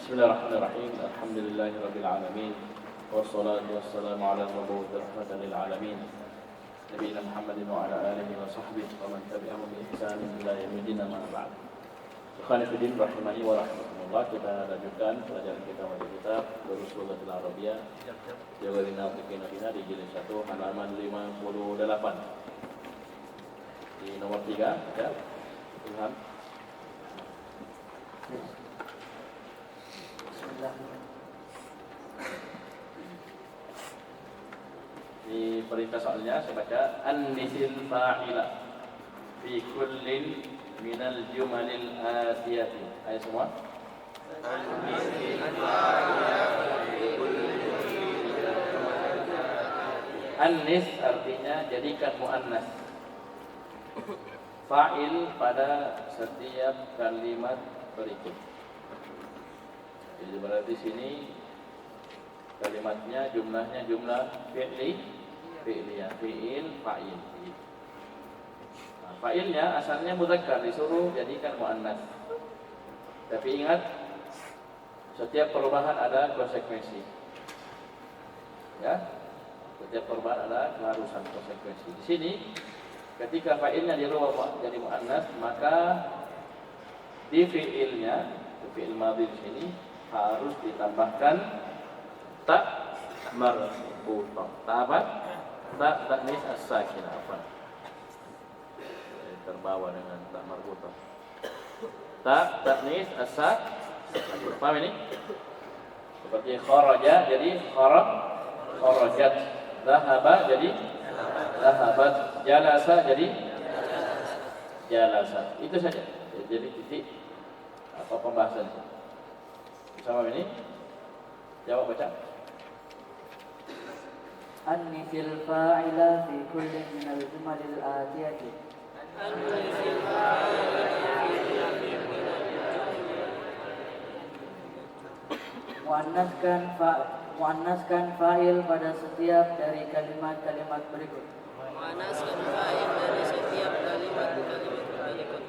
Bismillahirrahmanirrahim. Alhamdulillahirabbil alamin. Wassalatu wassalamu ala al-mab'uts rahmatan lil alamin. Nabiyina Muhammadin wa ala alihi wa sahbihi wa man tabi'ahum bi ihsan ila yaumil din, amma ba'd. Ikhwani fi din rahimani wa rahimakumullah. Kita lanjutkan pelajaran kita pada kitab Durus Lughatil Arabiyyah Jawahirun Nafiqin di jilid 1 halaman 58. Di nomor 3 ya. Ilham. Di perintah soalnya saya baca an-nisil fa'ila fi kullin minal jumalil atiyati. Ayo semua. An-nisil fa'ila fi kullin minal jumalil atiyati. An-nis artinya jadikan muannas. Fa'il pada setiap kalimat berikut. Jadi berarti sini kalimatnya jumlahnya jumlah fi'liyah, fi'il, fa'il. Nah, fa'ilnya asalnya mudzakkar, disuruh jadikan muannas. Tapi ingat, setiap perubahan ada konsekuensi. Ya, setiap perubahan ada keharusan konsekuensi. Di sini, ketika fa'ilnya dirubah jadi muannas, maka di fi'ilnya, fi'il madhi di sini harus ditambahkan tak marbutah. Tak apa? Tak taknis as-sakinah apa? Terbawa dengan tak marbutah. Tak taknis as-sakinah. Paham ini? Seperti kharaja jadi kharajat. Dhahaba jadi dhahabat. Jalasa jadi jalasa. Itu saja. Jadi titik apa pembahasan sama ini? Jawab baca. An-nisil fa'ila fi kullin minal jumalil atiyati. An-nisil fa'ila fi kullin minal muannaskan fa'il pada setiap dari kalimat-kalimat berikut. Muannaskan fa'il dari setiap kalimat-kalimat berikut.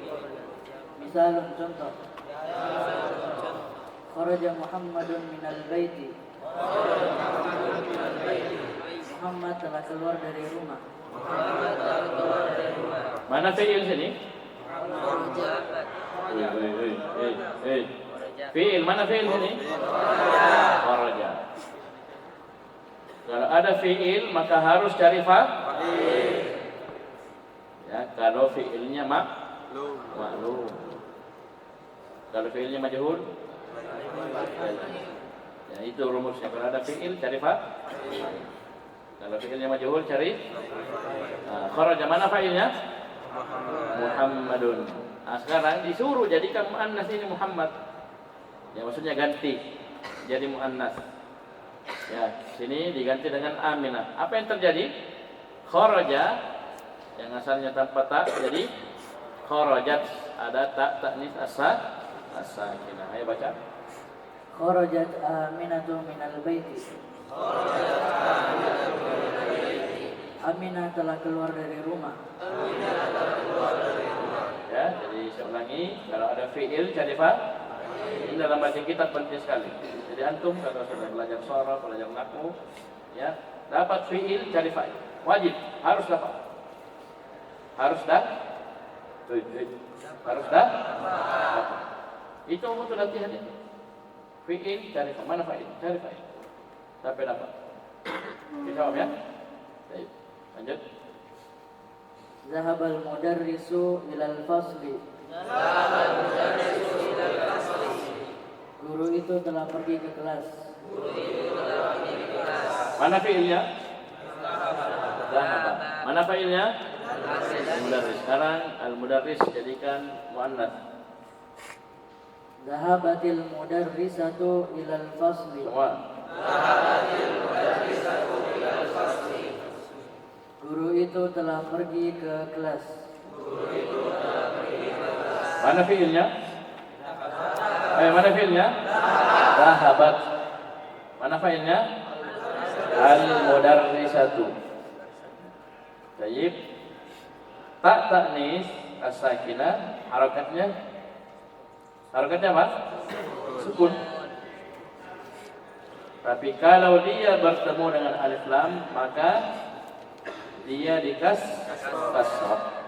Misalun contoh. Kharaja Muhammadun minal baiti. Muhammad telah keluar dari rumah. Mana fi'il sini? Fi'il, mana fi'il sini? Kharaja. Kalau ada fi'il maka harus cari fa'il. Ya, kalau fi'ilnya maklum. Kalau fi'ilnya majhul, ya itu rumusnya. Kalau ada fi'il cari fa'il. Kalau fi'ilnya majhul cari kharaja. Mana fa'ilnya? Muhammadun. Nah, sekarang disuruh jadikan muannas ini Muhammad. Ya maksudnya ganti jadi muannas. Ya, sini diganti dengan Aminah. Apa yang terjadi? Kharaja yang asalnya tanpa tak jadi kharajat, ada tak taknis as-sakinah. Ayo baca. Kharajat Aminatu minal baiti. Aminah telah keluar dari rumah. Ya, jadi saya ulangi, kalau ada fi'il cari fa'il. Ini dalam bahasa kita penting sekali. Jadi antum kalau sudah belajar sharaf, belajar nahwu, ya, dapat fi'il cari fa'il. Wajib, harus dapat. Harus itu untuk latihan ini. Fi'il cari fa'il. Mana fa'il? Cari fa'il. Sampai dapat. Dijawab ya. Baik. Lanjut. Zahabal mudarrisu ilal fasli. Guru itu telah pergi ke kelas. Mana fi'ilnya? Zahaba. Mana fa'ilnya? Mudarris. Sekarang al-mudarris jadikan muannas. Zahabatil mudarrisatu ilal fasli. Semua. Guru itu telah pergi ke kelas. Mana fi'ilnya? Mana fi'ilnya? Zahabat. Mana fa'ilnya? Al-mudarrisatu. Baik. Tak taknis as-sakinah harakatnya apa? Sukun. Tapi kalau dia bertemu dengan alif lam, maka dia kasrah.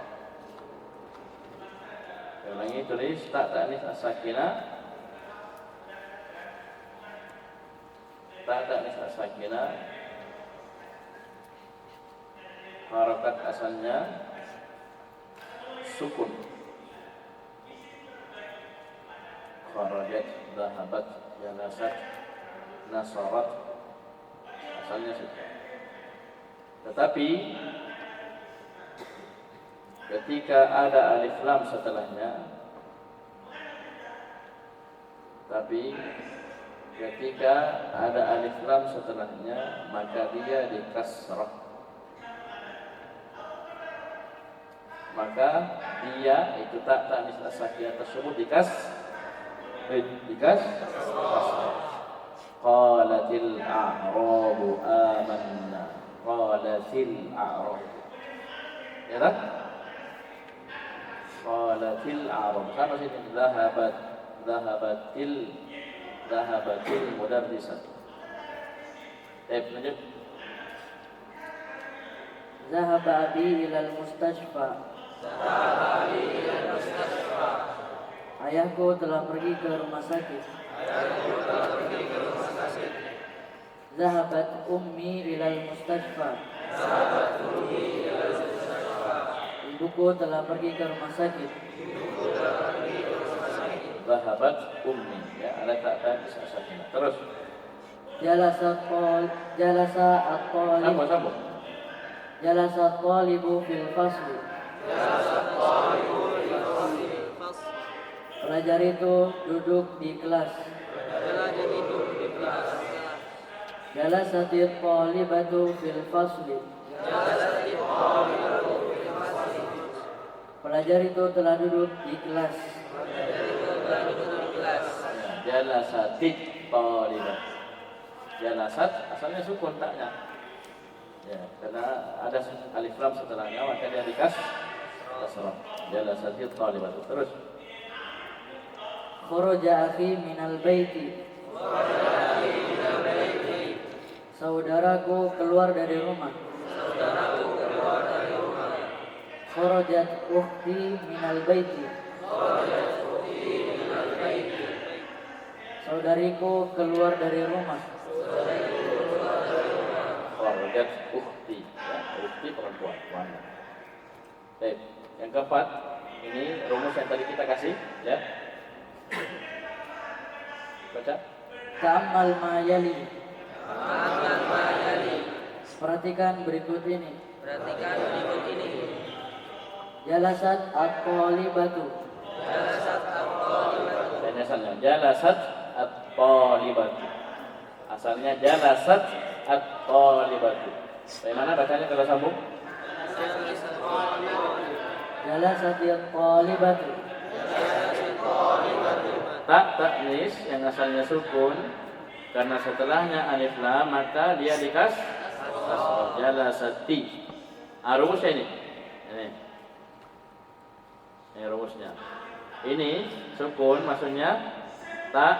Ulangi, tulis ta ta'nis as-sakinah. Ta ta'nis as-sakinah. Harakat asalnya sukun. Kharajat, dhahabat, jalasat, nasarat, asalnya sukun. Tetapi ketika ada alif lam setelahnya, maka dia dikasrah. Maka dia itu tak ta'nis as-sakinah tersebut dikasrah. Qalatil a'rabu amanna. Qalatil a'rabu. Ya tak? Qalatil a'rabu. Sama sini. Dhahabatil mudarrisat. Lanjut. Zahaba abi ilal mustashfa. Ayahku telah pergi ke rumah sakit. Zahabat ummi ilal mustashfa. Ibuku telah pergi ke rumah sakit. Zahabat ummi, ya, ada tak sakinah. Terus. Jalasa at-talibu fil fasli. Pelajar itu duduk di kelas. Jalasati at-talibatu fil fasli. Pelajar itu telah duduk di kelas. Jalasatit talibat. Jalasat asalnya sukun taknya. Ya, karena ada alif lam setelahnya, maka dia kasrah. Jalasatit talibat. Terus. Kharaja akhi minal baiti. Saudaraku keluar dari rumah. Kharajat ukhti minal baiti. Saudariku keluar dari rumah. Kharajat ukhti, ya, ukhti perempuan, wanita. Baik, yang keempat, ini rumus yang tadi kita kasih, ya. Baca. Ta'ammal ma yali. Perhatikan berikut ini. Jalasat at-talibatu. Dan asalnya jalasat at-talibatu. Asalnya jalasat at-talibatu. Bagaimana bacanya kalau sambung? Jalasat at-talibatu. Tak ta'nis yang asalnya sukun, karena setelahnya alif lam maka dia dikasrah. Jalasati. Rumusnya ini. Ini rumusnya. Ini sukun maksudnya tak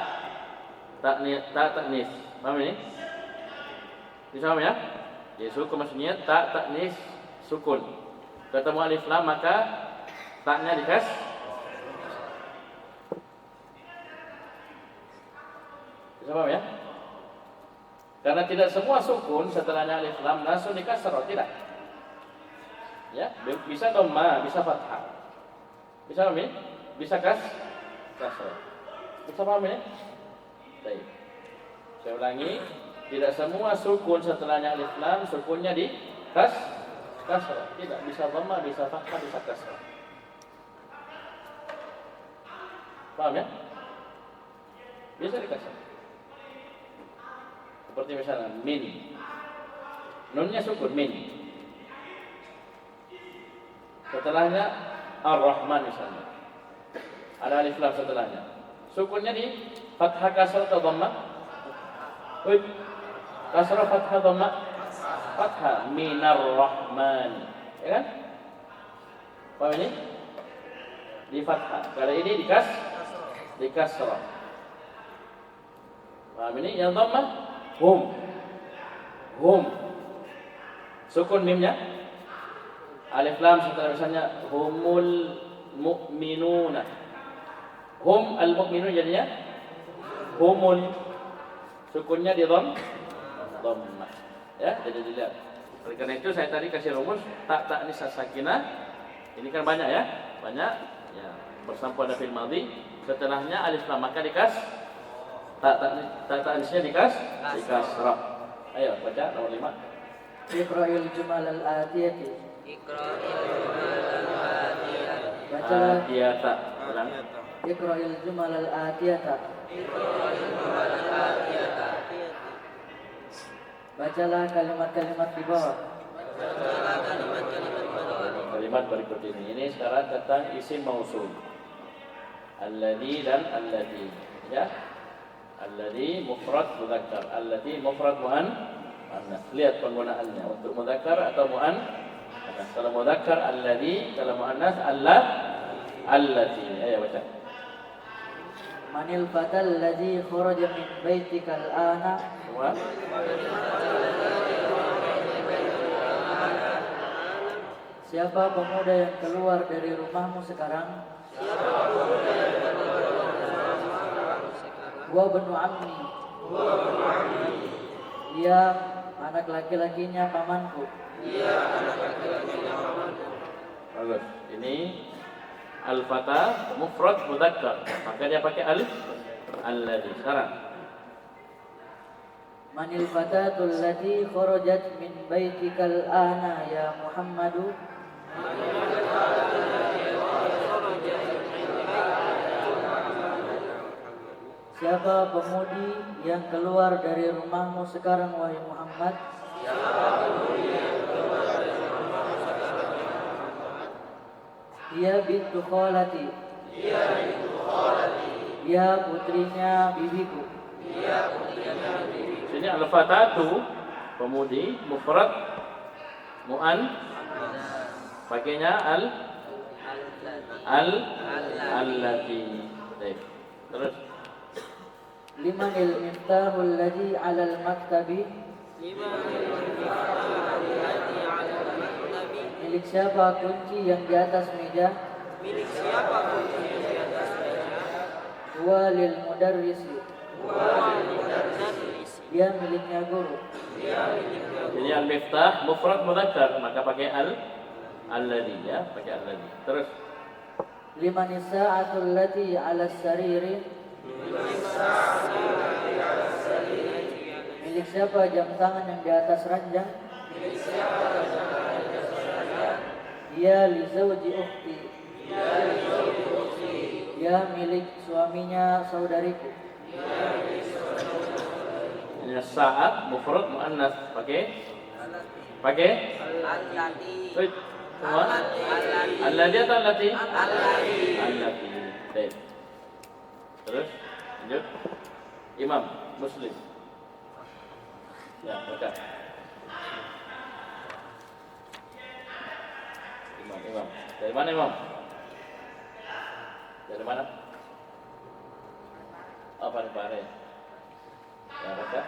ta'nis. Paham ini? Bisa paham ya? Ya, sukun maksudnya tak ta'nis sukun. Ketemu alif lam maka taknya dikasrah. Bisa paham ya? Karena tidak semua sukun setelahnya alif lam langsung dikasrah, tidak. Ya, bisa dhamma, bisa fathah. Bisa paham ini? Bisa kasrah. Bisa paham ini? Baik. Saya ulangi, tidak semua sukun setelahnya alif lam sukunnya di kasrah. Tidak, bisa dhamma, bisa fathah, bisa kasrah. Paham ya? Bisa dikasrah. Seperti misalnya min. Nunnya sukun min. Setelahnya Ar-Rahman misalnya. Ada alif lam setelahnya. Sukunnya di fathah kasrah atau dhamma? Kasrah fathah dhamma? Fathah minar rahman. Ya kan? Paham ini? Di fathah. Kalau ini di kasrah. Paham ini? Yang dhamma? Hum. Hum. Sukun mimnya. Alif lam setelah misalnya humul mu'minuna. Hum al-mu'minun jadinya humun. Sukunnya di dhammah. Ya, jadi dilihat. Oleh karena itu saya tadi kasih rumus tak nis sakinah. Ini kan banyak ya. Banyak ya bersampo ada fil madhi. Setelahnya alif lam maka tak nisnya dikasrah. Ayo baca nomor 5. Iqra'il jumal al-atiyati. Bacalah Atiyata. Ulang. Iqra'il jumal al-atiyata. Bacalah kalimat-kalimat di bawah. Kalimat berikut ini. Ini sekarang tentang isim mausul. Alladhi dan allati. Ya. Alladhi mufrad mudzakkar. Allati mufrad muannas. Lihat penggunaannya untuk mudzakkar atau muannas. Kalau mudzakkar alladhi, kalau muannas allati. Ayo baca. Manil fatal ladzi kharaja min baitika al-ana. Semua. Siapa pemuda yang keluar dari rumahmu sekarang? Wa banu ammi. Dia anak laki-lakinya pamanku. Bagus. Ini al-fata mufrad mudzakkar. Maka dia pakai alladzi. Sekarang Manil fatatul lati kharajat min baitikal ana ya Muhammadu. Siapa pemudi yang keluar dari rumahmu sekarang wahai Muhammad? Dia bintu khalati. Dia putrinya bibiku. sini al-fatatu pemudi mufrad pakainya allati. Baik. Terus Limanil miftahul ladzi 'alal maktabi. Milik siapa kunci yang di atas meja? Huwa lil mudarrisi. Dia miliknya guru. jadi al-miftah mufrad mudzakkar maka pakai alladzi ya, pakai alladzi. Terus Limanis sa'atul lati 'ala sariri. Milik siapa jam tangan yang di atas ranjang? Dia li zawji ukhti. Dia milik suaminya saudariku. ini saat mufrad muannas pakai Wait, semua alladzi atau allati? Allati. Baik. Terus lanjut. Imam Muslim. Ya, baca. Imam. Dari mana Imam? Dari mana? Oh, Parepare. Ya, baca.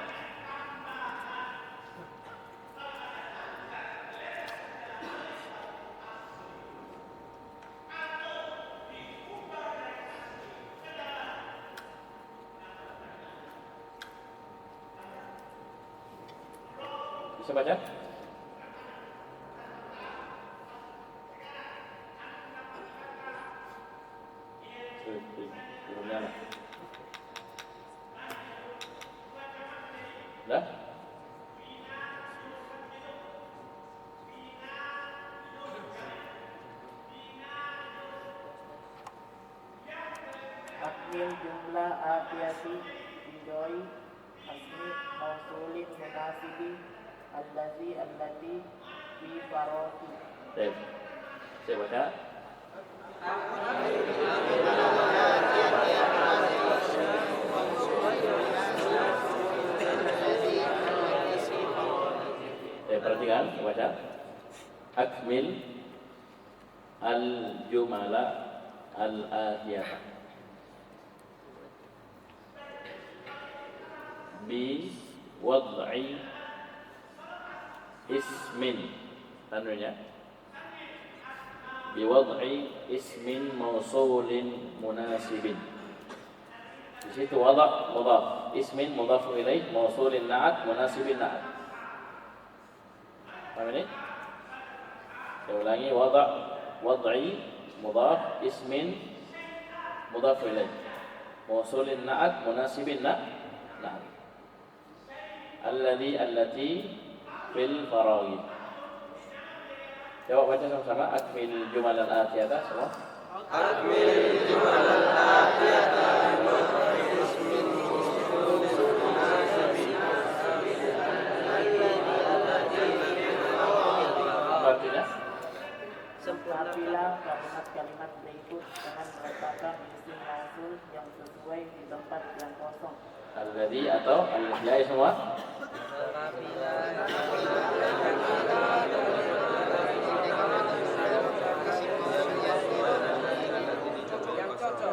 Bisa baca? Dah? Akmil jumlah atiyati bidoi asmi mausulin munasibi allazi allati fi faroti. Baik. Saya baca. Perhatikan, saya baca. Akmil al-jumala al-atiyah bi wad'i ismin, tanwinnya bi wad'i ismin mausulin munasibin. Di situ wada' mudhaf, ismin mudhaf ilaih, mausulin na'at, munasibin na'at. Paham ini? Saya ulangi, wad'i mudhaf, ismin mudhaf ilaih, mausulin na'at, munasibin na'at. Alladhi allati fil faraghi. Coba baca sama-sama, akmil jumal al-atiyata semua. Akmil jumal al-atiyata Artinya Sempurnakanlah kalimat-kalimat berikut dengan meletakkan isim mausul yang sesuai di tempat yang kosong. alladhi atau alladhi semua.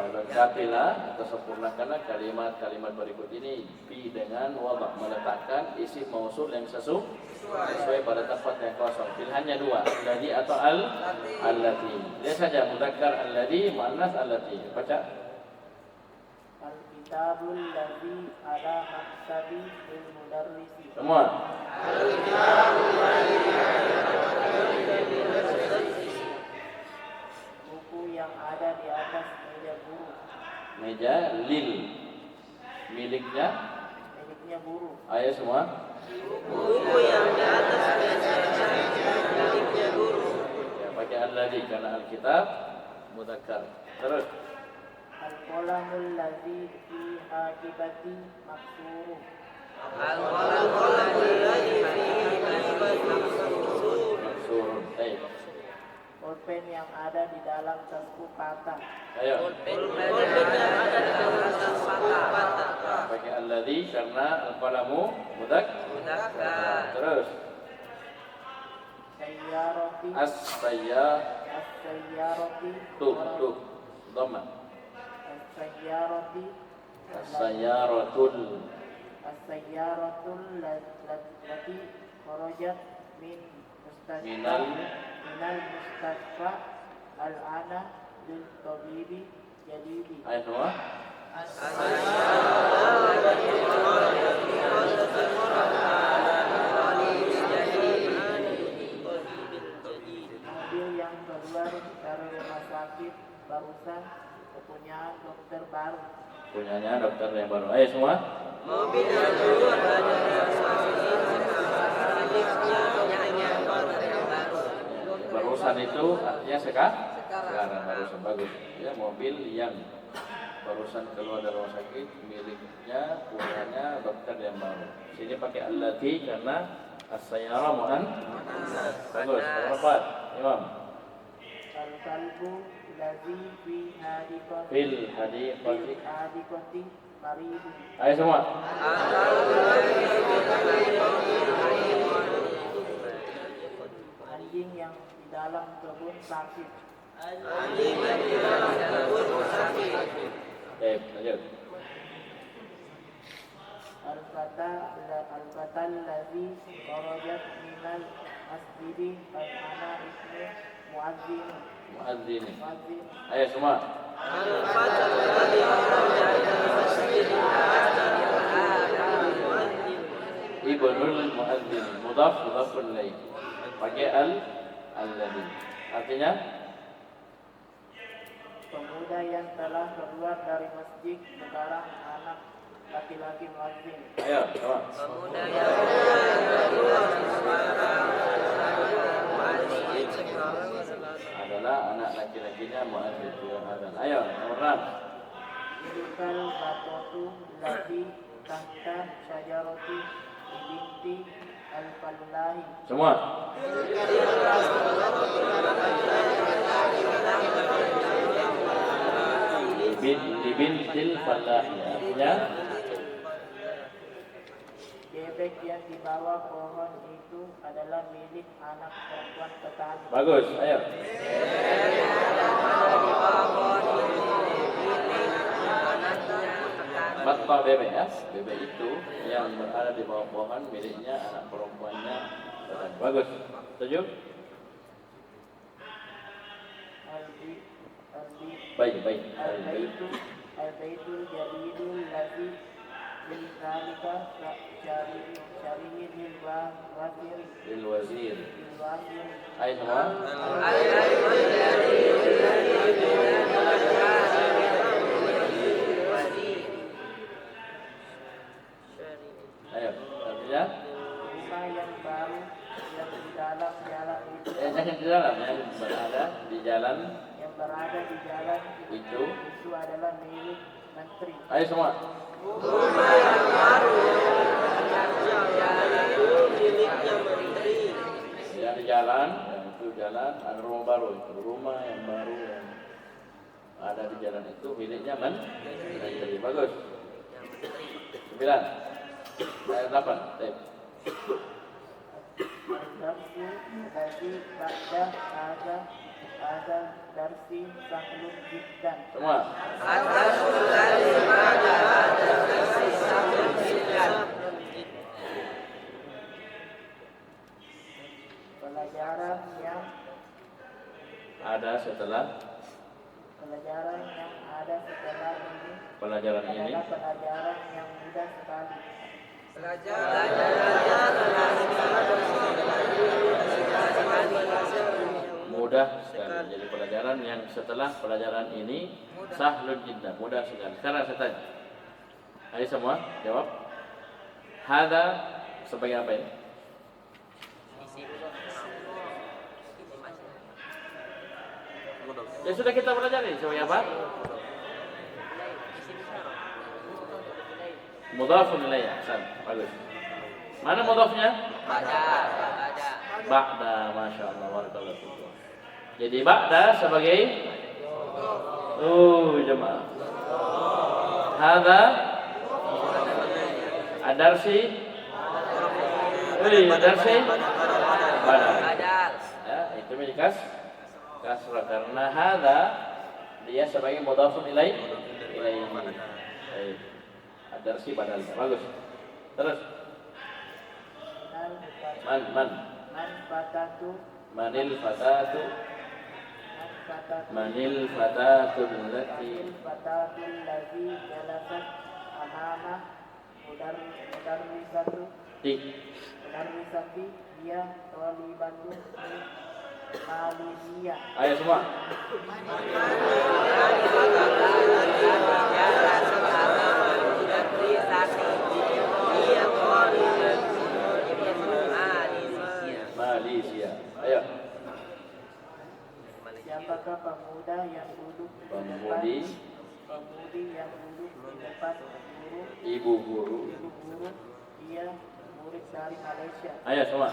Lengkapilah atau sempurnakanlah kalimat-kalimat berikut ini bi dengan wada', meletakkan isim mausul yang sesuai pada tempat yang kosong. Pilihannya dua, alladhi atau allati. Lihat saja, mudzakkar alladhi, muannas allati. Baca. Al-kitabul ladzi ala maktabi lil mudarrisi. Semua. Buku yang ada di atas meja guru. Meja lil, miliknya Guru. ayo semua. buku yang di atas meja miliknya guru. Ya, pakai alladhi karena alkitab mudzakkar. Terus Al-qalamul ladzi fi akibati maksuru. Al-qalamul ladzi fihi akibati maksur. maksurun. Baik. Pulpen yang ada di dalam tasku patah. Ayo. Pulpen yang ada di dalam tas patah. Pakai alladhi karena al-qalamu mudzakkar. Terus Sayyarati as-sayyarati tuh dhamma. As-sayyarati As-sayyaratul As-sayyaratul lati kharajat min minal mustasfa al-ana lil tabibi jadidi. ayo semua. Mobil yang keluar dari rumah sakit barusan kepunyaan dokter baru. Punyanya dokter yang baru. Ayo semua. Mobil yang keluar dari rumah sakit miliknya dokternya dokter yang baru. Barusan itu artinya sekarang barusan, bagus. Ya, mobil yang barusan keluar dari rumah sakit miliknya punyanya dokter yang baru. Sini pakai allati karena as-sayyara bagus. Rapat. Imam. Al-kalbu ladzi fi hadiqati Fil hadiqati. hadiqati maridu. Ayo semua. Anjing yang di dalam kebun sakit. Anjing yang di dalam kebun sakit. Lanjut. Al-fatal ladzi kharajat minal masjidi al-ana ismu muazzin. Muadzin. Muazzin. Ayo semua. Al-fatal ladzi kharaja dari masjid Ibnul muadzin. Mudhafun ilaih. Pakai alladhi. Artinya Pemuda yang telah keluar dari masjid sekarang anak laki-laki muazzin. ayo semua. pemuda yang keluar masjid sekarang Adalah anak laki-lakinya muadzin yang azan. Ayo nomor 6. Tilkal batatu lati tahta syajarati binti al-fallahi. Semua. Bintil fallahi. Artinya Bebek yang di bawah pohon itu adalah milik anak perempuan petani. bagus. Ayo. Batta bebek ya, bebek itu yang berada di bawah pohon miliknya anak perempuannya. Bagus, setuju? Baik. Al-baitul jadidul ladzi min zalika syari'in lil wazir. Ayo semua. Ayo, artinya? Rumah yang baru yang di dalam jalan itu. Jangan di dalam, yang berada di jalan. Yang berada di jalan Itu adalah milik menteri. Ayo semua. Rumah yang baru jalan itu miliknya menteri. Yang di jalan, itu jalan ada rumah baru. Itu rumah yang baru yang ada di jalan itu miliknya menteri. Bagus. 9. Ayat 8. Tep. Darsi lagi ba'da ada darsi sahlun jiddan. Semua. Pelajaran yang Ada setelah ini pelajaran ini. adalah pelajaran yang mudah sekali. Mudah sekali. Jadi pelajaran yang setelah pelajaran ini sahlun jiddan, mudah sekali. Sekarang saya tanya. Ayo semua jawab. Hada sebagai apa ini? Ya sudah kita pelajari sebagai apa? Mudhafun ilaih. Ahsan. Bagus. Mana mudhafnya? Ba'da. Masya Allah. Barakallahu fikum. Jadi ba'da sebagai jemaah. Hadza adarsi. Adarsi badal. Ya, itu mikas kasrah karena hadza dia sebagai mudhafun ilaih. Baik. Adarsi badal. Bagus. Terus. Manil fatatu allati jalasat amama mudarrisati dia talibatu Malaysia. Ayo semua. Malaysia. Ayo. Siapakah pemuda yang duduk di depan Ibu guru. Dia murid dari Malaysia. Ayo semua.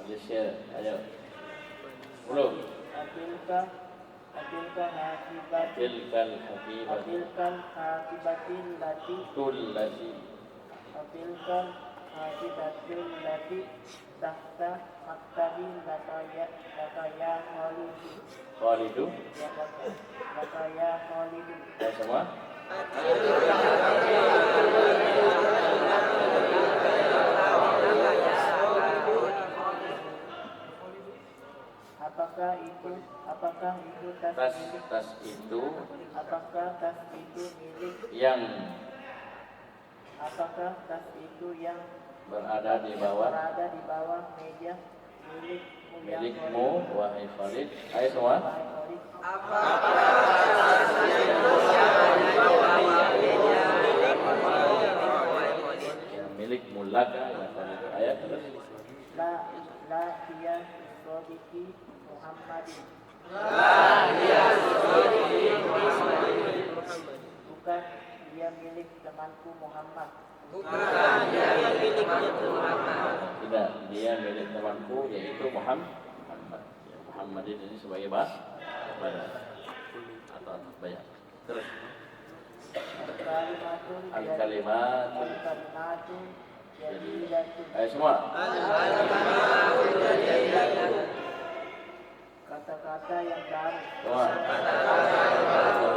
Malaysia. Ayo. Belum. Atilkal hakibatil lati tahta maktabi lakaya Khalidu. Ya semua. Apakah itu tas itu milik yang berada di bawah meja milikmu wahai Khalid. Ayo semua. Milikmu laka ya Khalid. Ayat terus. La hiya sodiki Muhammadin. Bukan dia milik temanku Muhammad. Tidak, dia milik temanku yaitu Muhammad. Ya, Muhammadin ini sebagai badal atau banyak. Terus Al-kalimatu jadilatun. Ayo semua. Kata-kata yang baru. Semua.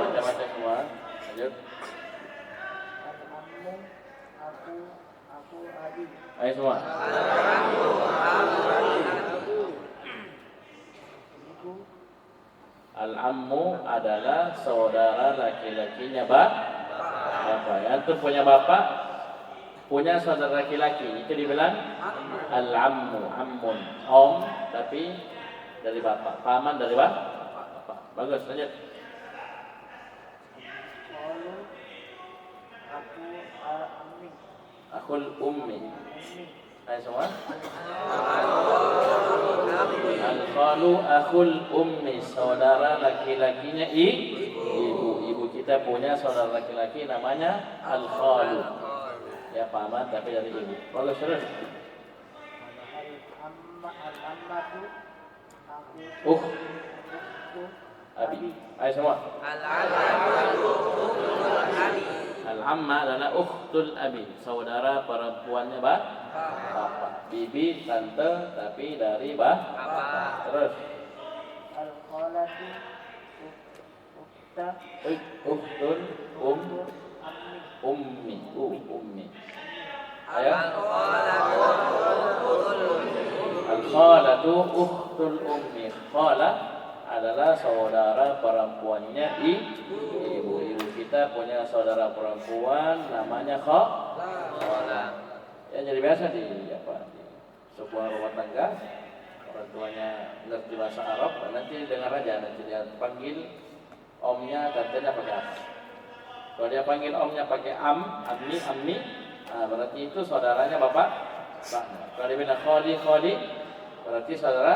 Kita baca semua. Lanjut. Al-ammu, aku abi. Ayo semua. Ibu, Al-ammu adalah saudara laki-lakinya bapak. Antum punya bapak, punya saudara laki-laki, itu dibilang al-ammu, ammun, om, tapi dari bapak, paman dari bapak. Bagus, lanjut. qalu, aku al-ammi. Akhul ummi. Ayo semua. Al-khalu akhul ummi, saudara laki-lakinya ibu. Ibu kita punya saudara laki-laki namanya al-khalu. Ya paman tapi dari ibu. Bagus terus. Al-ammatu, aku ukhtu Abi. Ayo semua. Al-amma adalah ukhtul abi, saudara perempuannya bapak. Bibi, tante, tapi dari bapak. Terus. al-khalatu, ukhta Ukhtul ammi. ummi. Ayo. Al-khalatu ukhtul ummi. Khala adalah saudara perempuannya ibu. Ibu kita punya saudara perempuan namanya khala. Ya jadi biasa di sebuah rumah tangga, orang tuanya ngerti bahasa Arab, nanti dengar aja, nanti dia panggil omnya, tantenya pakai apa. Kalau dia panggil omnya pakai ammi, nah, berarti itu saudaranya bapak. Kalau dia bilang khali, berarti saudara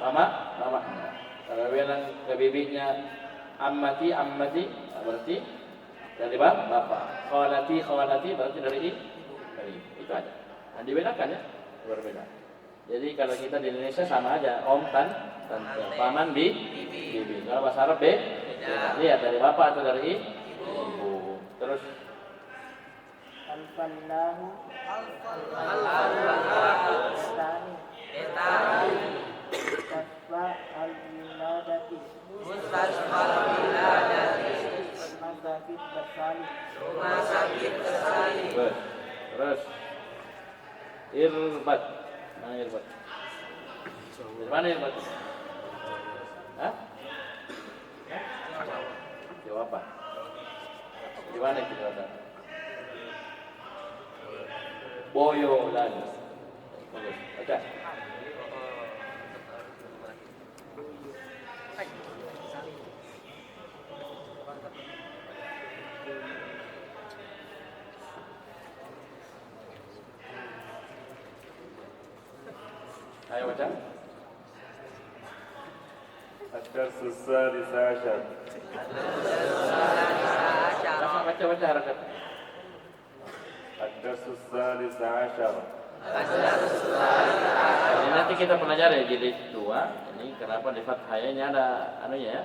mama. Kalau dia bilang ke bibinya ammati, nah, berarti dari bapak. Khalati, berarti dari ibu. Itu aja. Nah, dibedakan ya, berbeda. Jadi kalau kita di Indonesia sama aja, om, tante, paman, bibi. Kalau bahasa Arab beda. Lihat dari bapak atau dari ibu. Terus Al-fallahu, Tani, Tasfa al-wiladati, Rumah sakit bersalin. Terus irbat. Mana irbat? Dari mana irbat? Hah? Jawab apa? Di mana itu ada? Boyolan. Bagus. Baca. Ayo baca. الدرس السادس عشر Baca harakat. الدرس الثالث عشر Ini nanti kita pelajari jilid 2. Ini kenapa di fathah ini ada anunya ya?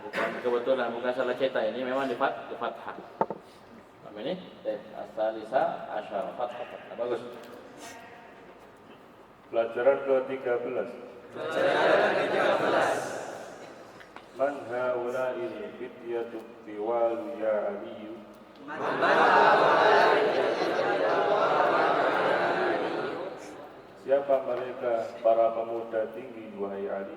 Bukan kebetulan, bukan salah cetak, ini memang di fathah. Apa ini? As-salisa asyara fathah. Bagus. Pelajaran ke-13. Man haula'il fityatu tiwalu ya aliyu. Siapa mereka para pemuda tinggi wahai Ali?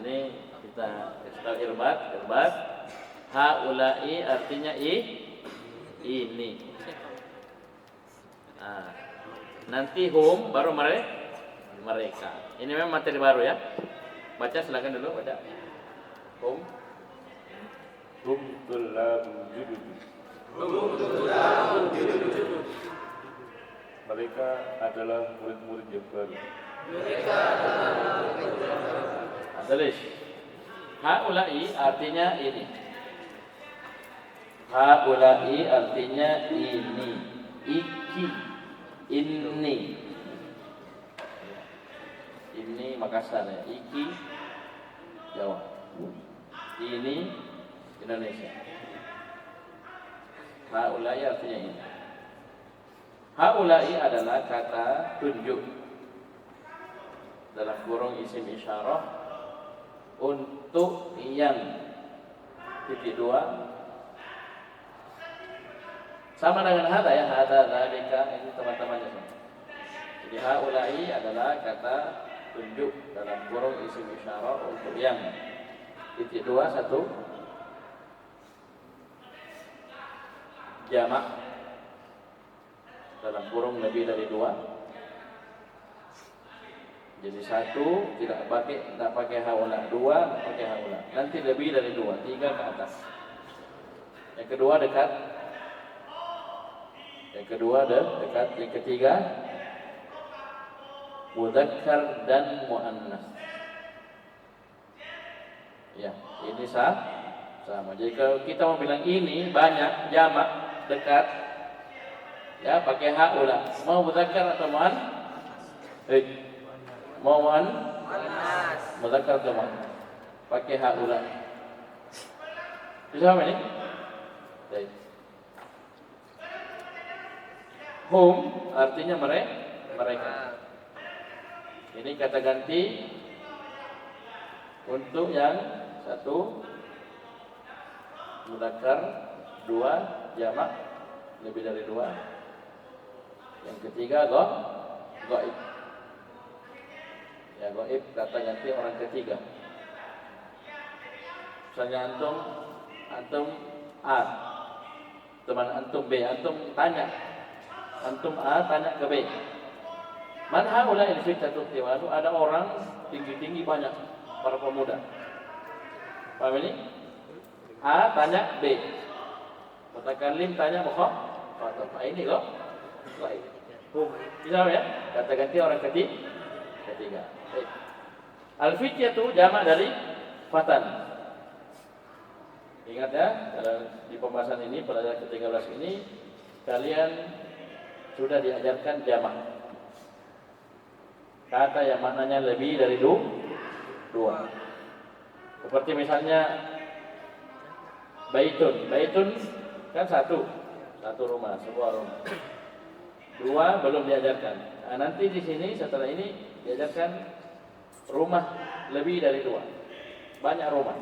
Ini kita tahu irbat. Haula'i artinya ini. Nanti hum baru mereka. Ini memang materi baru ya. Baca silakan dulu baca. Hum Tullabul judud. Mereka adalah murid-murid yang baru. Tulis. Haula'i artinya ini. Haula'i artinya ini. Iki. Ini Makassar ya. Iki Jawa. Ini Indonesia. Haulai artinya ini. Haulai adalah kata tunjuk dalam kurung isim isyarah untuk yang titik dua sama dengan hada ya, hada, dzalika, ini teman-temannya semua. Jadi haulai adalah kata tunjuk dalam kurung isim isyarah untuk yang titik dua satu jamak dalam kurung lebih dari dua. Jadi satu tidak pakai haula, dua tidak pakai haula. Nanti lebih dari dua, tiga ke atas. Yang kedua dekat. Yang kedua dekat. Yang ketiga mudzakkar dan muannas. Ya, ini sama. Jadi kalau kita mau bilang ini banyak jamak dekat, ya pakai haula. Mau mudzakkar atau muannas? Mau muannas, mudzakkar atau muannas? Pakai haula. Bisa ini? Baik. Hum artinya mereka. Ini kata ganti untuk yang satu mudzakkar, dua jamak lebih dari dua. Yang ketiga ghaib. Ya, ghaib kata ganti orang ketiga. Misalnya antum A, teman antum B, antum tanya, antum A tanya ke B, man haula al-fitatu tiwalu, ada orang tinggi-tinggi banyak para pemuda. Paham ini? A tanya B, mutakallim tanya mukhatab. Ini loh. Baik. Bisa ya? Kata ganti orang ketiga. Baik. Al-fityatu jamak dari fatan. Ingat ya, di pembahasan ini pelajaran ke-13 ini kalian sudah diajarkan jamak. Kata yang maknanya lebih dari dua. Seperti misalnya baitun kan satu rumah, sebuah rumah. Dua belum diajarkan. Nah, nanti di sini setelah ini diajarkan rumah lebih dari dua, banyak rumah.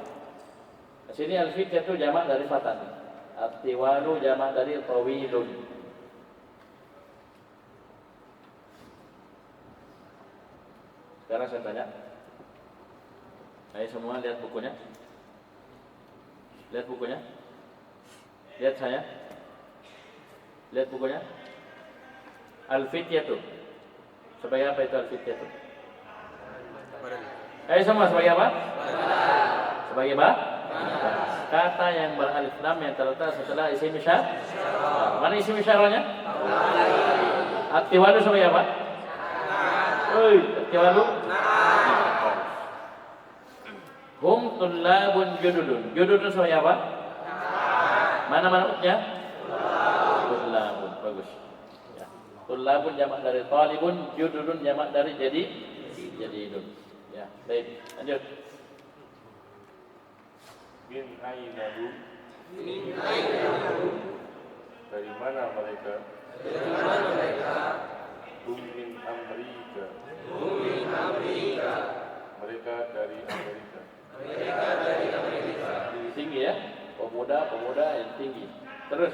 Di sini al-fityah itu jamak dari fatan, at-tiwalu jamak dari tawilun. Sekarang saya tanya, ayo semua lihat bukunya, lihat saya, lihat bukunya. Al-fityah itu sebagai apa itu al-fityah itu? Ayo semua sebagai apa? Sebagai apa? Kata yang beralif lam yang terletak setelah isim isyarah. Mana isim isyarahnya? At-tiwalu sebagai apa? At-tiwalu. Hum tullabun judulun. Judulun sebagai apa? Mana manutnya? Tullabun. Bagus. Ya. Tullabun jamak dari talibun, judulun jamak dari jadidun. Ya, baik. Lanjut. Min ainahu, dari mana mereka? Hum min Amerika, mereka dari Amerika. Tinggi ya, pemuda yang tinggi. Terus.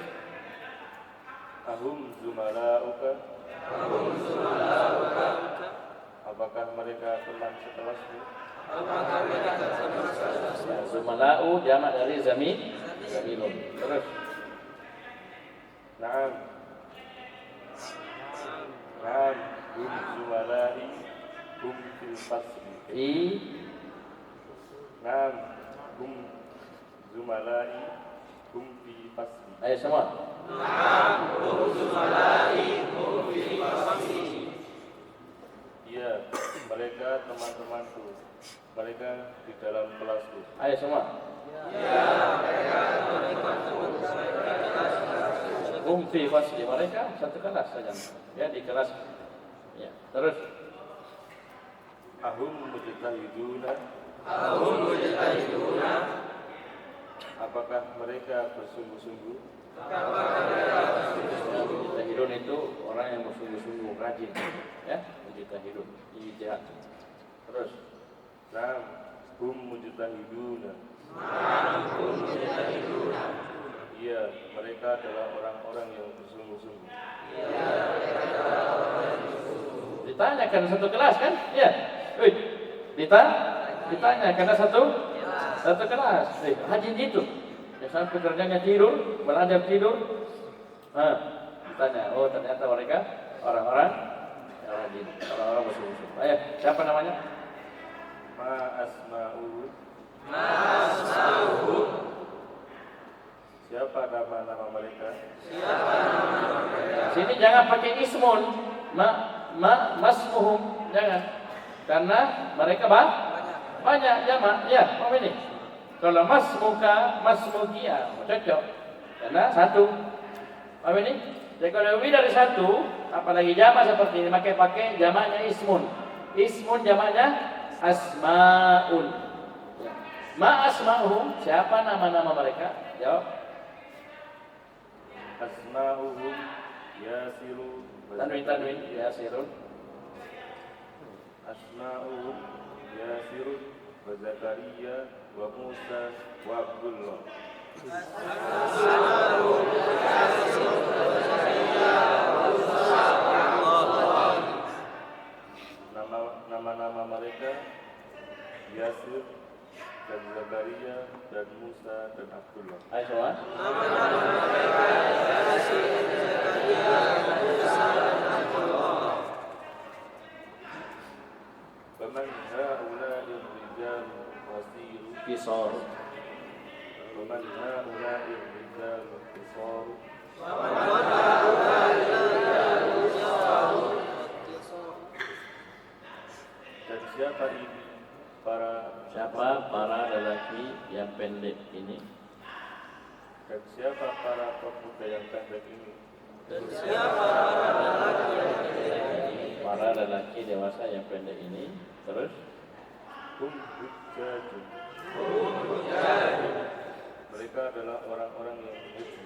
Ahum zumalauka, apakah mereka teman sekelasmu? Zumalau jamak dari zamilun. Terus. Naam, hum zumalai, hum fil fasli. Naam, hum zumalai, hum fi fasli. Ayo semua. Iya, mereka teman-temanku, mereka di dalam kelasku. Ayo semua. Hum fi fasli, mereka satu kelas saja. Ya, di kelas. Ya, terus. Ahum mujtahiduna, apakah mereka bersungguh-sungguh? Mujtahidun itu orang yang bersungguh-sungguh rajin, ya, mujtahidun, ijtihad. Terus, Nah, hum mujtahiduna. Iya, mereka adalah orang-orang yang bersungguh-sungguh. ditanya karena satu kelas kan? Ya, ditanya karena satu kelas. Haji gitu. Ya sampai kerjanya tidur, belajar tidur. Ditanya, oh ternyata mereka orang-orang yang rajin, orang-orang bersungguh-sungguh. Ayo, siapa namanya? Ma asma'uhum. Siapa nama-nama mereka? Sini jangan pakai ismun, masmuhum, jangan. Karena mereka banyak jamak, ya, apa ini? Kalau masmuka, masmukia, cocok. Karena satu. Apa ini? Jadi kalau lebih dari satu, apalagi jamak seperti ini, pakai jamaknya ismun. Ismun jamaknya asmaun. Ma asma'uhum, siapa nama-nama mereka? Jawab. Asma'uhum Yasiru. Tanwin Yasirun. Asma'uhum Yasiru wa Zakaria wa Musa wa Abdullah. Nama-nama mereka Yasir dan Zakaria dan Musa dan Abdullah. Ayo semua. Faman ha'ula'i rijal wasiru. Kisor. Faman ha'ula'i rijal qisar. Dan siapa para lelaki yang pendek ini? Dan siapa para pemuda yang pendek ini? Para lelaki dewasa yang pendek ini. Terus Hum hujjajun. Mereka adalah orang-orang yang haji.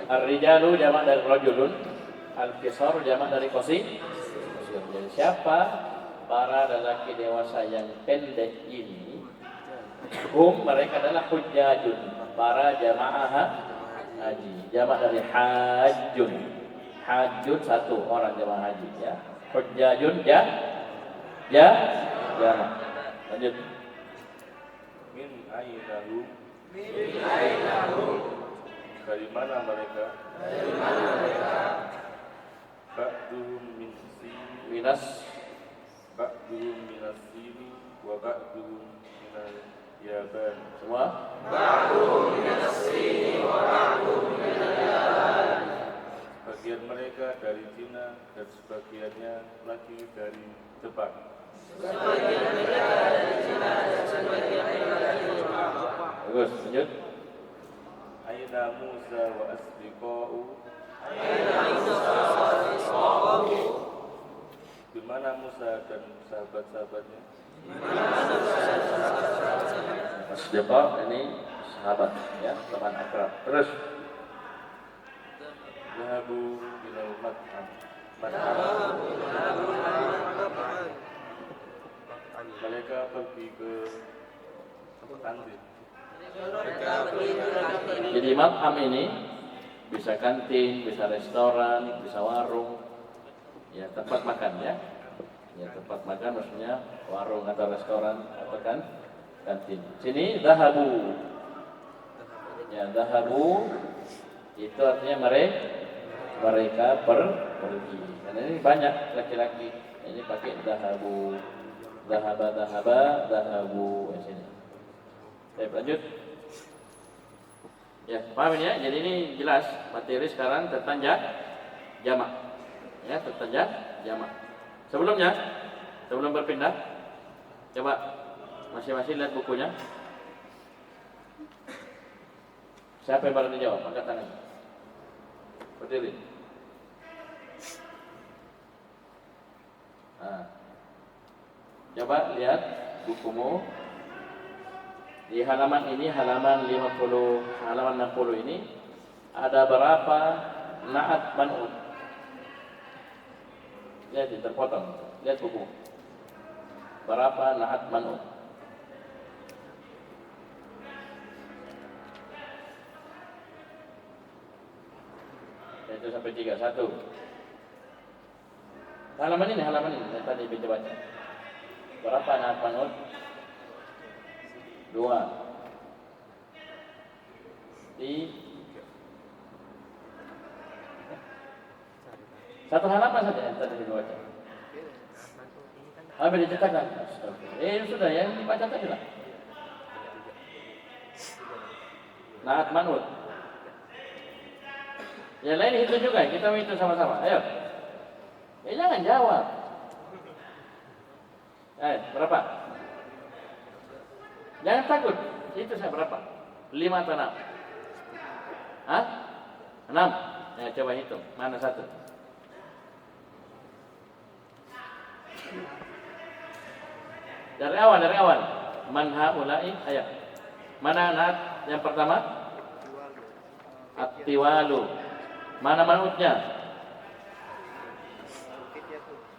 ar-rijalu jamak dari rajulun, al-qisar jamak dari qasir. Jadi siapa para lelaki dewasa yang pendek ini? Mereka adalah hujjajun, para jamaah haji. Jamak dari hajjun. Hajjun satu orang jamaah haji, ya. Hujjajun jamak. Lanjut. Min ainahum. Dari mana mereka? Ba'duhum min sini. Minas Ba'duhum minas sini wa ba'duhum minal yaban. semua. Sebagian mereka dari Cina dan sebagiannya lagi dari Jepang. Bagus, lanjut. Aina Musa wa asdiqa'u. Di mana Musa dan sahabat-sahabatnya? Asdiqa ini sahabat, ya, teman akrab. Terus Zahabu ilal mat'am. Mereka pergi ke kantin. jadi matham ini bisa kantin, bisa restoran, bisa warung, ya tempat makan, ya. Ya tempat makan maksudnya warung atau restoran atau kantin. Sini zahabu. Ya zahabu itu artinya mereka pergi. Karena ini banyak laki-laki. Ini pakai zahabu. Zahabu di sini. Baik, lanjut. Ya, paham ini ya? Jadi ini jelas materi sekarang tentang jamak. Ya, tentang jamak. Sebelum berpindah, coba masing-masing lihat bukunya. Siapa yang berani jawab? Angkat tangan. Berdiri. Nah. Coba lihat bukumu. Di halaman ini, halaman 50, halaman 60 ini ada berapa na'at man'ut? Lihat ini terpotong, lihat buku. Berapa na'at man'ut? Itu sampai 3, 1. Halaman ini yang tadi baca. Berapa na'at man'ut? 2. Di satu halaman saja yang tadi dibaca. Habis dicetakkan. Sudah ya, dibaca tadi lah. Na'at man'ut. Yang lain hitung juga, kita hitung sama-sama. Ayo. Jangan jawab. Berapa? Jangan takut. Itu saya berapa? 5 atau 6? Hah? 6? Ya, coba hitung. Mana satu? Dari awal. Man haula'i? Ayo. Mana na'at yang pertama? At-tiwalu. Mana man'utnya?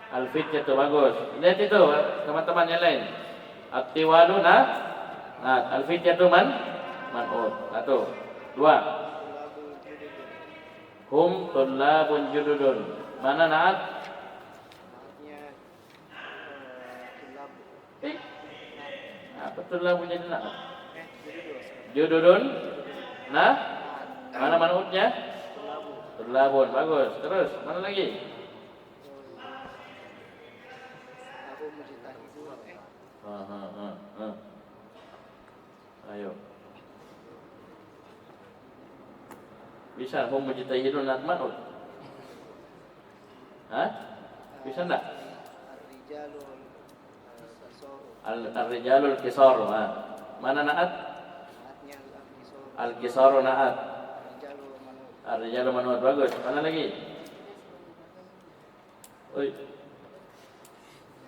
Al-fityatu, bagus. Lihat itu teman-teman yang lain. At-tiwalu al-fityatu man'ut. 1, 2. Hum tullabun jududun. Mana na'at? Apa tullabun jadi na'at? Jududun. Mana man'utnya? Tullabun, bagus. Terus, mana lagi? Ayo. Bisa hum mujtahidun na'at man'ut? Hah? Bisa enggak? Ar-rijalul kisaru. Mana na'at? Al-kisaru na'at. Ar-rijalu man'ut, bagus. Mana lagi?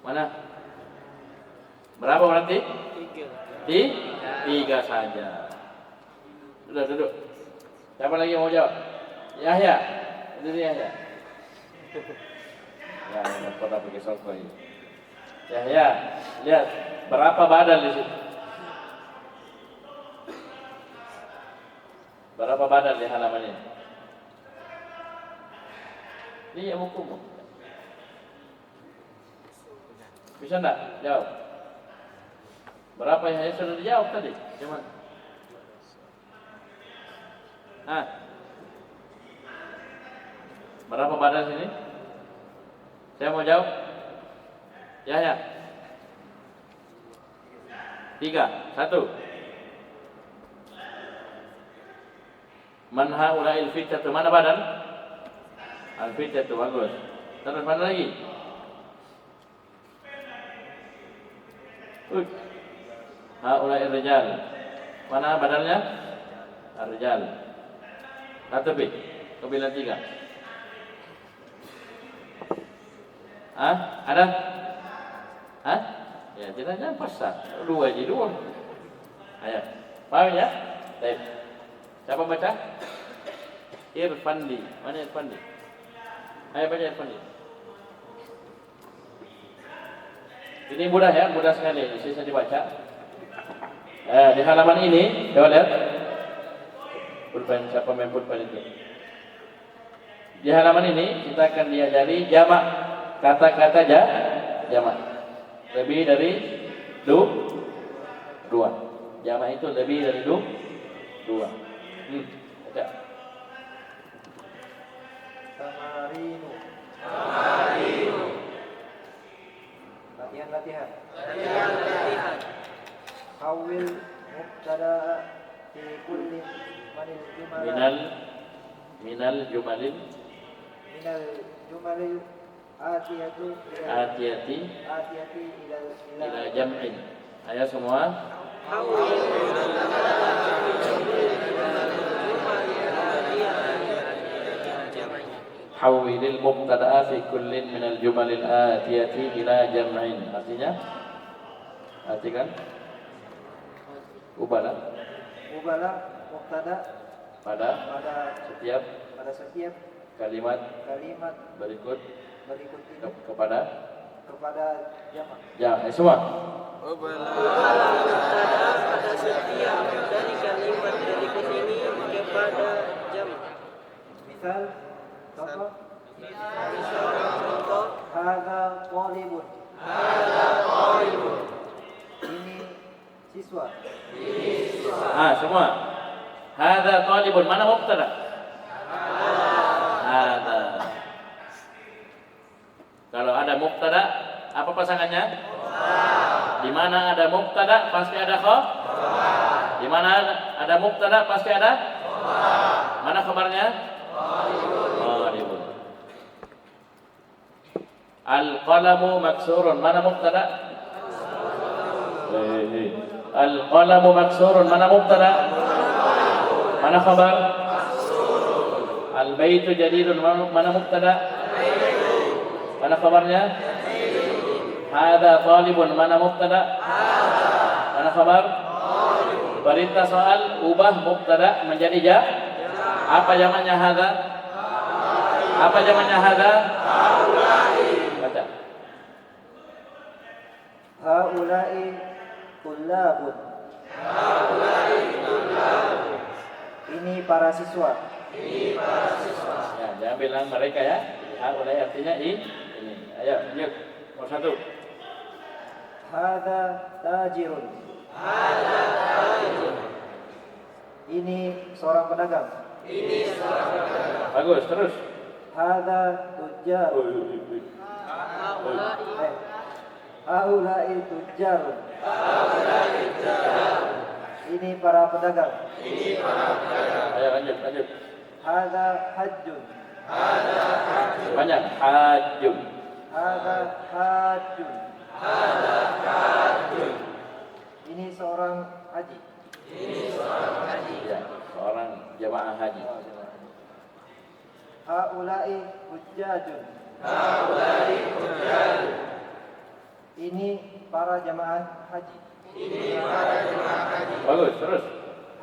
Mana? Berapa berarti? 3 saja. Sudah duduk. Siapa lagi mau jawab? Yahya. Itu dia Yahya. Ya, dapat pakai sofa ini. Yahya, lihat berapa badal di situ? Berapa badal di halaman ini? Ini yang hukum. Bisa enggak jawab? Berapa yang sudah dijawab tadi? Gimana? Berapa badal sini? Saya mau jawab. Ya. 3, 1. Man haula'il fityatu, mana badan? Al-fityatu, bagus. Terus mana lagi? Haula'il rijal. Mana badannya? Ar-rijal. 1 B. Kebilan 3. Ada? Ya, jangan pasang. 2 aja, 2. Ayo. Paham ya? Baik. Siapa baca? Irfandi. Mana Irfandi? Ayo baca Irfandi. Ini mudah ya, mudah sekali. Bisa dibaca. Di halaman ini, coba lihat. Pulpen, siapa main pulpen itu? Di halaman ini kita akan diajari jamak, kata-kata jamak. Lebih dari 2. Jamak itu lebih dari 2. Baca. Tamarinu. Latihan. Hawil mubtada fi kulli minal jumalil atiyati ila jam'in. Ayo semua. Hawilil mubtada'a fi kullin minal jumalil atiyati ila jam'in. Artinya? Artikan? Ubala Ubala mubtada pada pada setiap kalimat kalimat berikut berikut ini kepada jamak. ya semua. Ubala mubtada pada setiap dari kalimat berikut ini kepada jamak. Misal contoh Contoh, hadza talibun. Ini siswa. Semua. Hadza talibun, mana mubtada? Hadza. Kalau ada mubtada, apa pasangannya? Di mana ada mubtada pasti ada khabar. Di mana ada mubtada pasti ada mana khabarnya? Talibun. Al-qalamu maksurun, mana mubtada? Al-qalamu maksurun, mana mubtada? Mana khabar? Al-baitu jadidun, mana mubtada? Mana khabarnya? Hadza talibun, mana mubtada? Mana khabar? Perintah soal ubah mubtada menjadi apa jamaknya hadza? Apa jamaknya hadza? Baca. Haula'i tullabun. Ini para siswa. Ya, jangan bilang mereka ya. Haula'i artinya ini. Ayo, lanjut. Nomor 1. Hadza tajirun. Ini seorang pedagang. Bagus, terus. Hadza tujjar. Haula'i tujjarun. Ini para pedagang. Ayo lanjut. Hadza hajjun. Banyak. Hajjum. Hadza hajjun. Ini seorang haji. Ya, seorang jamaah haji. Haula'i hujjajun. Ini para jamaah haji. Bagus, terus.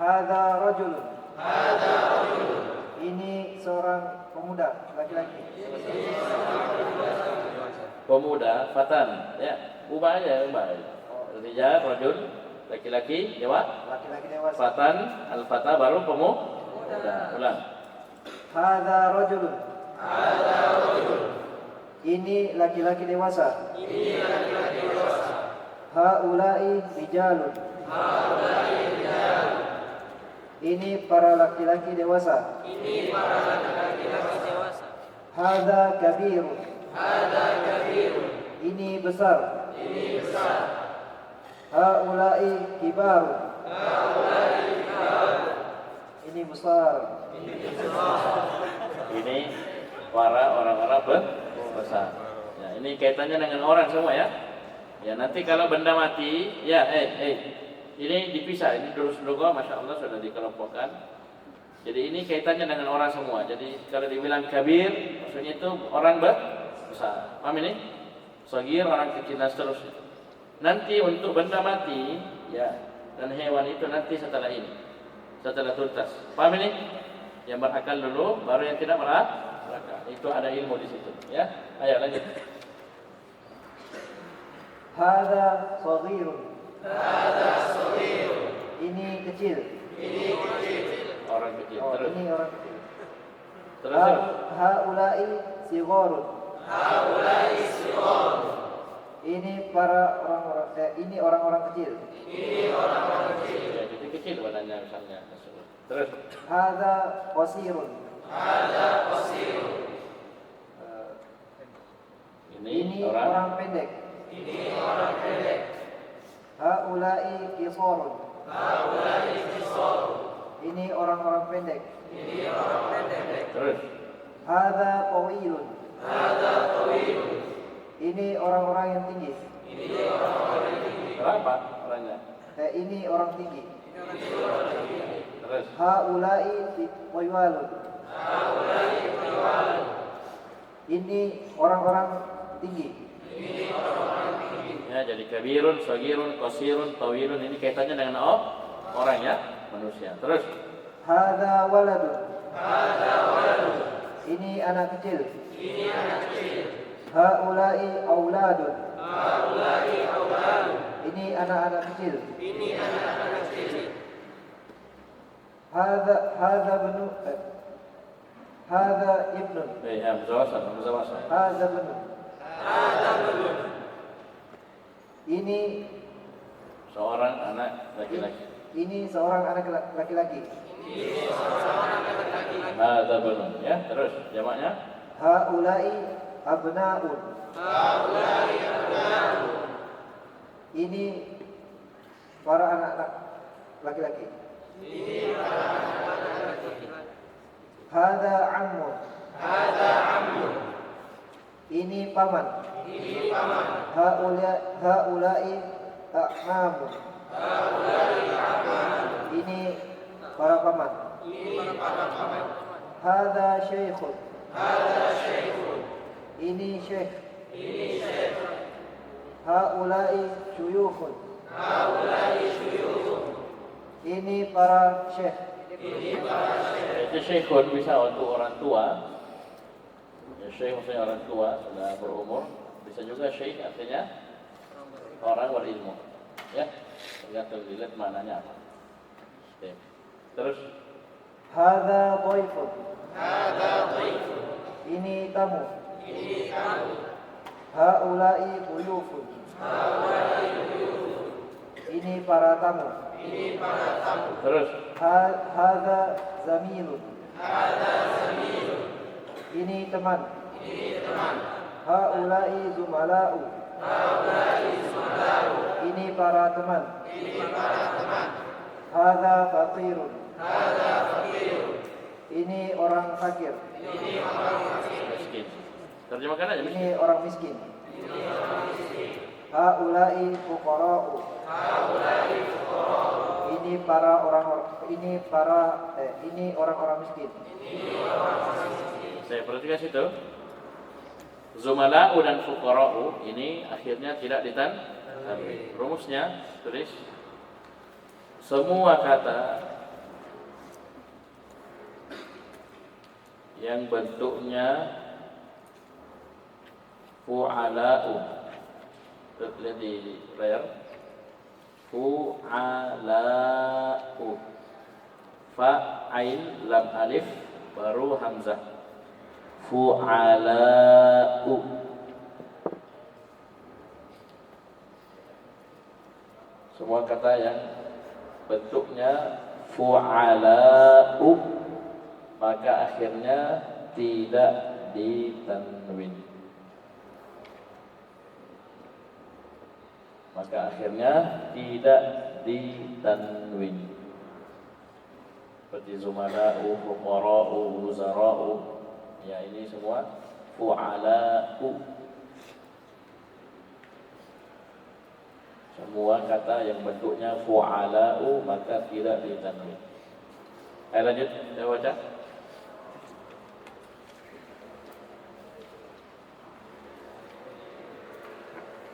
Hadza rajulun. Ini seorang pemuda laki-laki. Pemuda, fatan. Ya, ubah aja. Rijal, rajul, laki-laki, jawab. Laki-laki dewasa. Fatan, al-fata baru pemuda. Ulang. Hadza rajulun. Ini laki-laki dewasa. Haula'i rijalun. Ini para laki-laki dewasa. Hadza kabirun. Ini besar. Haula'i kibarun. Ini besar. Ini para orang-orang besar. Ya, ini kaitannya dengan orang semua ya. Ya, nanti kalau benda mati, ya ini dipisah. Ini dulu masya Allah sudah dikelompokkan. Jadi ini kaitannya dengan orang semua. Jadi kalau dibilang kabir, maksudnya itu orang besar. Paham ini? Shagir orang kecil dan seterusnya. Nanti untuk benda mati, ya, dan hewan itu nanti setelah ini, setelah tuntas. Paham ini? Yang berakal dulu, baru yang tidak berakal. Itu ada ilmu di situ. Ya, ayo lanjut. Hadza shaghirun. Ini kecil. Orang kecil. Oh, Terus. ini orang kecil. Terus. Haula'i sigharun. Ini para orang-orang ini orang-orang kecil. Ya, jadi kecil badannya misalnya. Terus. Hadza qasirun. Ini orang pendek. Haula'i qisarun. Ini orang-orang pendek. Terus. Hadza tawilun. Ini orang-orang yang tinggi. Berapa orangnya? Ini orang tinggi. Terus. Haula'i tiwalun. Ini orang-orang tinggi. Ya, jadi kabirun, shagirun, qasirun, tawilun ini kaitannya dengan orang ya, manusia. Terus. Hadza waladun. Ini anak kecil. Haula'i auladun. Ini anak-anak kecil. Hadza ibnu. Hadza ibnun. Hamzah wasal. Hadza ibnun. Ini Seorang anak laki-laki. ini seorang anak laki-laki. Hadza bunun ya. Terus jamaknya Haula'i abna'un. Ini para anak laki-laki. Hadza ammun. Ini paman. Haula'i a'mamun. Ini para paman. Hadza syaikhun. Ini syekh. Haula'i syuyukhun. Ini para syekh. itu syekhun bisa untuk orang tua. Ya, syekh maksudnya orang tua sudah berumur. Bisa juga syekh artinya orang berilmu. Ya, tergantung dilihat maknanya apa. Oke. Terus Hadza dhaifun. Ini tamu. Haula'i dhuyufun. Ini para tamu. terus Hadza zamilun. Ini teman. Haula'i zumala'u. Ini para teman. Hadza faqirun. Ini orang fakir. miskin. Terjemahkan aja miskin. Ini orang miskin. Haula'i fuqara'u. Ini orang-orang miskin. Saya perhatikan situ. Zumala'u dan fuqara'u ini akhirnya tidak ditanwin. Rumusnya tulis semua kata yang bentuknya fu'ala'u. Lihat di layar. Fu'ala'u. Fa ain lam alif baru hamzah. Fu'ala'u. Semua kata yang bentuknya fu'ala'u maka akhirnya tidak ditanwin. Maka akhirnya tidak ditanwin. Seperti zumala'u, fuqara'u, wuzara'u. Ya, ini semua fu'ala'u. Semua kata yang bentuknya fu'ala'u maka tidak ditanwin. Ayo lanjut, saya baca.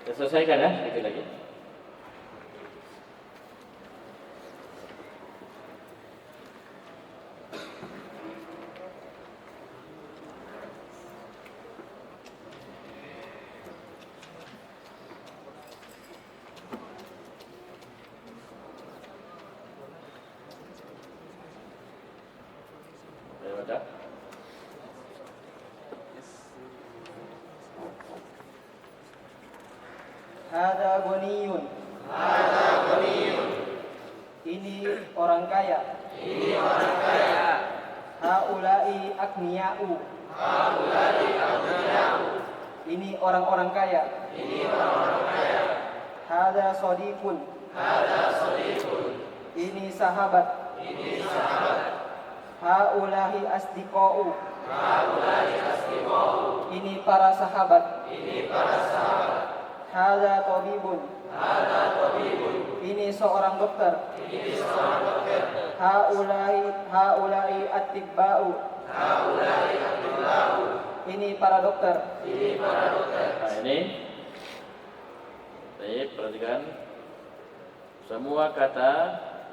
Kita selesaikan ya, sedikit lagi. Saya baca. Hadza ghaniyun. Ini orang kaya. Haula'i aghniya'u. Ini orang-orang kaya. Hadza shadiqun. Ini sahabat. Haula'i asdiqa'u. Ini para sahabat. Hadza tabibun. Ini seorang dokter. Haula'i at-tibba'u. Ini para dokter. Nah ini, saya perhatikan semua kata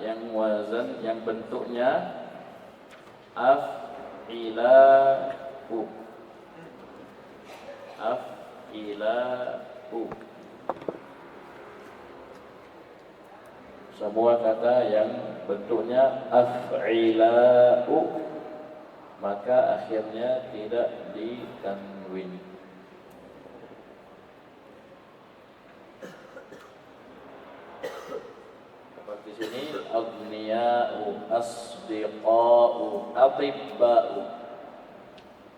yang wazan yang bentuknya af'ilau. Af'ilau. Semua kata yang bentuknya af'ilau maka akhirnya tidak ditanwin. Seperti sini aghniya'u, asdiqa'u, atibba'u.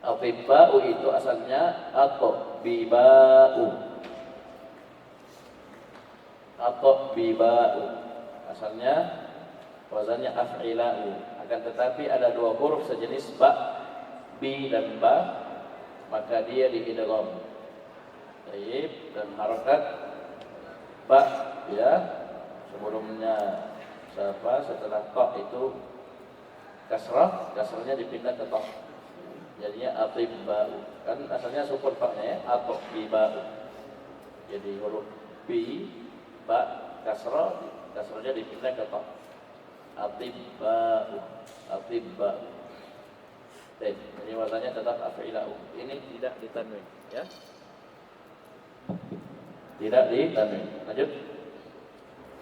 Atibba'u itu asalnya atbiba'u. Atbiba'u asalnya wazannya af'ila'u. Akan tetapi ada dua huruf sejenis ba, bi dan ba, maka dia diidgham. Baik, dan harakat ba ya sebelumnya setelah ta itu kasrahnya dipindah ke ta. Jadinya atibba'u. Kan asalnya sukun fa-nya ya, atbiba'u. Jadi huruf bi, ba, kasrahnya dipindah ke ta. Atibba'u. Jadi wazannya tetap af'ila'u. Ini tidak ditanwin, ya. Tidak ditanwin. Lanjut.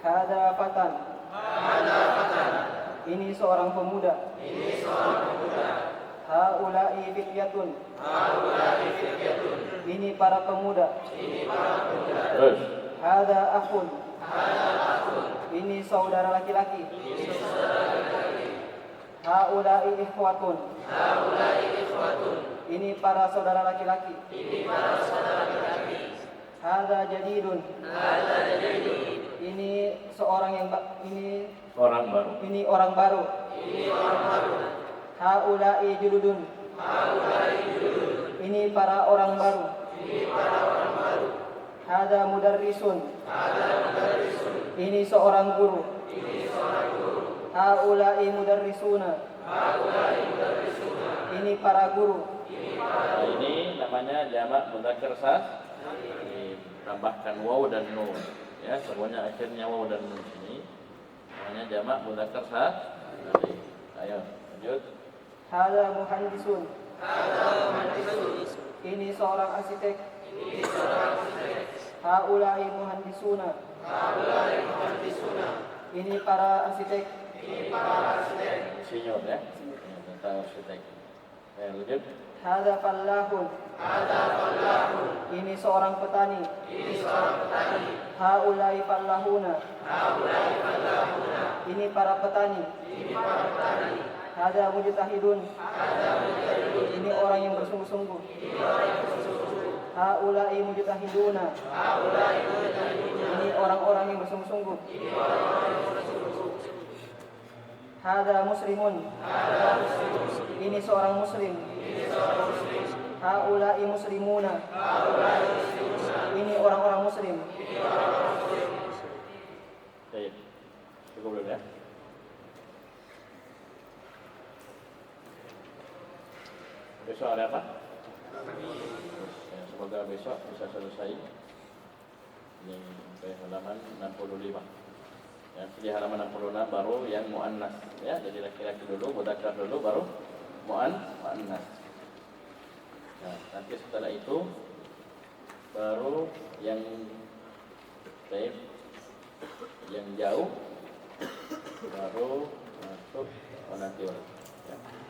Hada fatan. Ini seorang pemuda. Haula'i fityatun. Ini para pemuda. Terus. Hada akhun. Ini saudara laki-laki. Haula'i ikhwatun. Ini para saudara laki-laki. Hada jadidun. Ini seorang yang Orang baru. ini orang baru. Haula'i juludun. Ini para orang baru. Hada mudarrisun. Ini seorang guru. Haula'i mudarrisuna. Ini para guru. Nah, ini namanya jamak mudzakkar ditambahkan waw dan nun. Ya, semuanya akhirnya waw dan nun ini. Namanya jamak mudzakkar salim. Ayo, lanjut. Hada muhandisun. Ini seorang arsitek. Haula'i muhandisuna. Ini para arsitek. Insinyur ya. Tentang arsitek. Ayo, lanjut. Hada fallahun. Ini seorang petani. Haula'i fallahuna. Ini para petani. Hada mujtahidun. Ini orang yang bersungguh-sungguh. Haula'i mujtahiduna. Ini orang-orang yang bersungguh-sungguh. Hada muslimun. Ini seorang muslim. Haula'i muslimuna. Ini orang-orang muslim. Baik. Cukup belum ya? Besok ada apa? Ya, semoga besok bisa selesai. Ini sampai halaman 65. Ya, di halaman 66 baru yang muannas ya. Jadi laki-laki dulu, mudzakkar dulu baru muannas. Nah, nanti setelah itu baru yang baik yang jauh baru masuk nanti ya,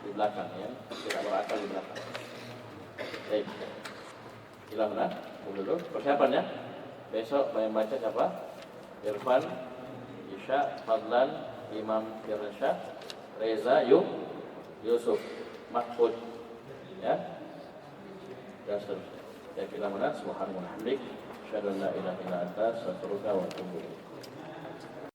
di belakang ya, tidak berakal di belakang. Baik, silahkan dulu persiapannya. Besok yang baca siapa? Irfan, Isya, Fadlan, Imam Firsyah, Reza, Yusuf, Mahfud, ya, dan seterusnya. Ya, kita mana? Subhanallah, hamdik, asyhadu an la ilaha illa anta, astaghfiruka wa atubu ilaik.